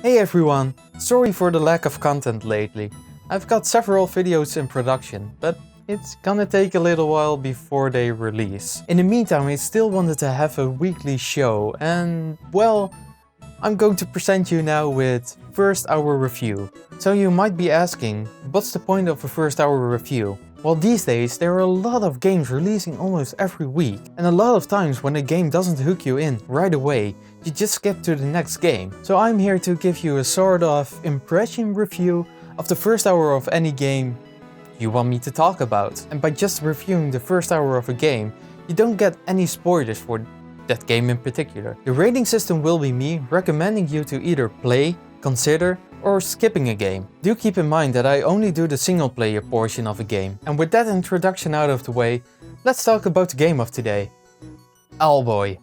Hey everyone, sorry for the lack of content lately. I've got several videos in production, but it's gonna take a little while before they release. In the meantime, I still wanted to have a weekly show and, well, I'm going to present you now with first hour review. So you might be asking, what's the point of a first hour review? Well, these days there are a lot of games releasing almost every week, and a lot of times when a game doesn't hook you in right away, you just skip to the next game. So I'm here to give you a sort of impression review of the first hour of any game you want me to talk about. And by just reviewing the first hour of a game, you don't get any spoilers for that game in particular. The rating system will be me recommending you to either play, consider, or skipping a game. Do keep in mind that I only do the single player portion of a game. And with that introduction out of the way, let's talk about the game of today. Owlboy.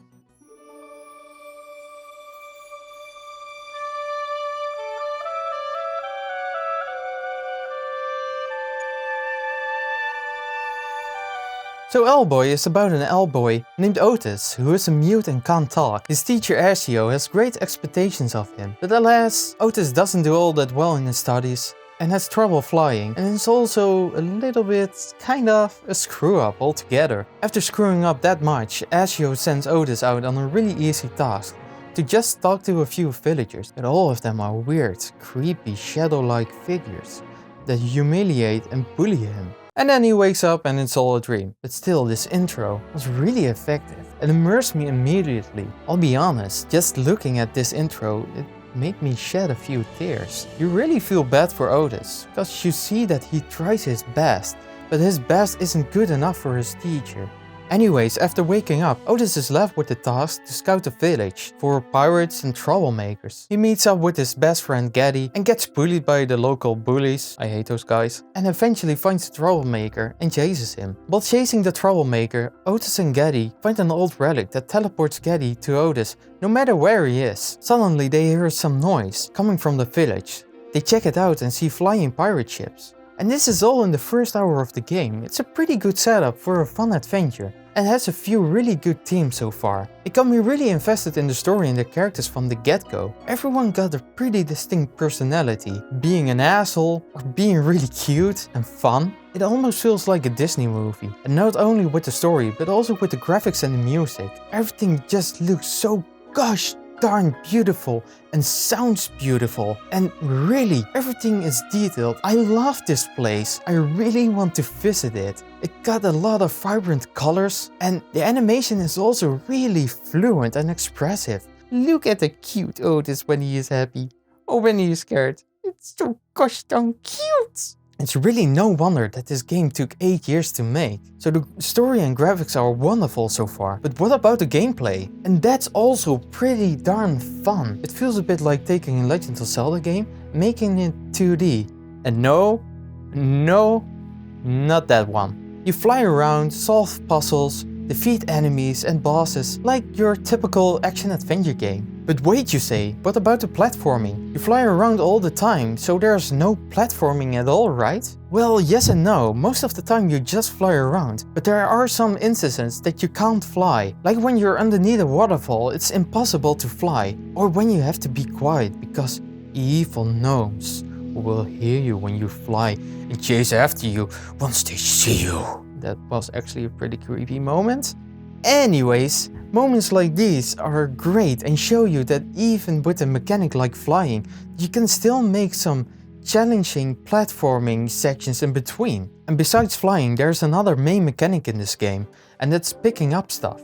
So Owlboy is about an Owlboy named Otis, who is a mute and can't talk. His teacher Ashio has great expectations of him, but alas, Otis doesn't do all that well in his studies and has trouble flying, and is also a little bit kind of a screw up altogether. After screwing up that much, Ashio sends Otis out on a really easy task, to just talk to a few villagers, but all of them are weird, creepy, shadow-like figures that humiliate and bully him. And then he wakes up and it's all a dream. But still, this intro was really effective. It immersed me immediately. I'll be honest, just looking at this intro, it made me shed a few tears. You really feel bad for Otis, because you see that he tries his best, but his best isn't good enough for his teacher. Anyways, after waking up, Otis is left with the task to scout the village for pirates and troublemakers. He meets up with his best friend Geddy and gets bullied by the local bullies, I hate those guys, and eventually finds the troublemaker and chases him. While chasing the troublemaker, Otis and Geddy find an old relic that teleports Geddy to Otis no matter where he is. Suddenly they hear some noise coming from the village. They check it out and see flying pirate ships. And this is all in the first hour of the game. It's a pretty good setup for a fun adventure, and has a few really good themes so far. It got me really invested in the story and the characters from the get-go. Everyone got a pretty distinct personality, being an asshole or being really cute and fun. It almost feels like a Disney movie, and not only with the story but also with the graphics and the music. Everything just looks so gosh darn beautiful and sounds beautiful, and really everything is detailed. I love this place. I really want to visit it. It got a lot of vibrant colors, and the animation is also really fluent and expressive. Look at the cute Otis when he is happy or when he is scared. It's so gosh darn cute. It's really no wonder that this game took 8 years to make. So the story and graphics are wonderful so far, but what about the gameplay? And that's also pretty darn fun. It feels a bit like taking a Legend of Zelda game, making it 2D. And no, not that one. You fly around, solve puzzles, defeat enemies and bosses like your typical action-adventure game. But wait, you say, what about the platforming? You fly around all the time, so there's no platforming at all, right? Well, yes and no. Most of the time you just fly around, but there are some instances that you can't fly. Like when you're underneath a waterfall, it's impossible to fly. Or when you have to be quiet because evil gnomes will hear you when you fly and chase after you once they see you. That was actually a pretty creepy moment. Anyways, moments like these are great and show you that even with a mechanic like flying, you can still make some challenging platforming sections in between. And besides flying, there's another main mechanic in this game, and that's picking up stuff.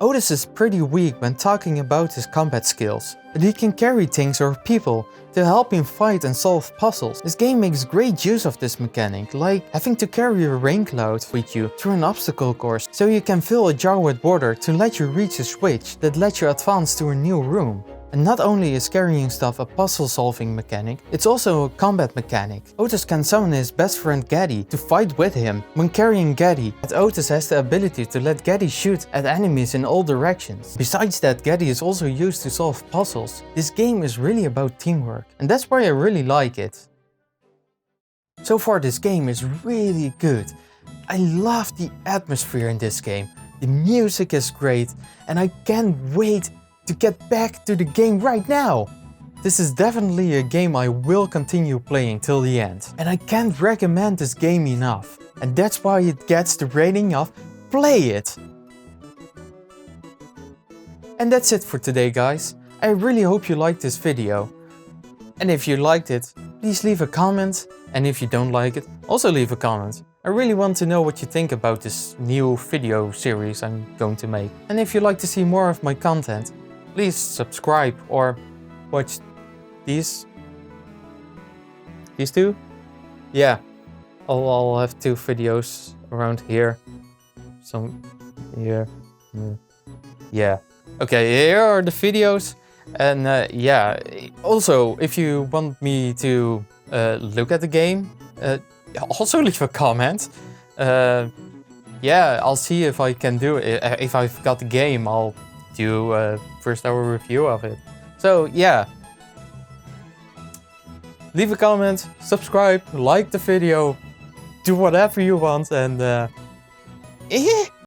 Otis is pretty weak when talking about his combat skills, but he can carry things or people to help him fight and solve puzzles. This game makes great use of this mechanic, like having to carry a rain cloud with you through an obstacle course so you can fill a jar with water to let you reach a switch that lets you advance to a new room. And not only is carrying stuff a puzzle-solving mechanic, it's also a combat mechanic. Otis can summon his best friend Geddy to fight with him. When carrying Geddy, Otis has the ability to let Geddy shoot at enemies in all directions. Besides that, Geddy is also used to solve puzzles. This game is really about teamwork, and that's why I really like it. So far this game is really good. I love the atmosphere in this game. The music is great, and I can't wait to get back to the game right now. This is definitely a game I will continue playing till the end. And I can't recommend this game enough. And that's why it gets the rating of play it. And that's it for today, guys. I really hope you liked this video. And if you liked it, please leave a comment. And if you don't like it, also leave a comment. I really want to know what you think about this new video series I'm going to make. And if you'd like to see more of my content, please subscribe or watch these two? Yeah, I'll have 2 videos around here. Some here. Yeah. Okay, here are the videos. And yeah, also if you want me to look at the game, also leave a comment. Yeah, I'll see if I can do it. If I've got the game, I'll do a first hour review of it. So yeah, leave a comment, subscribe, like the video, do whatever you want, and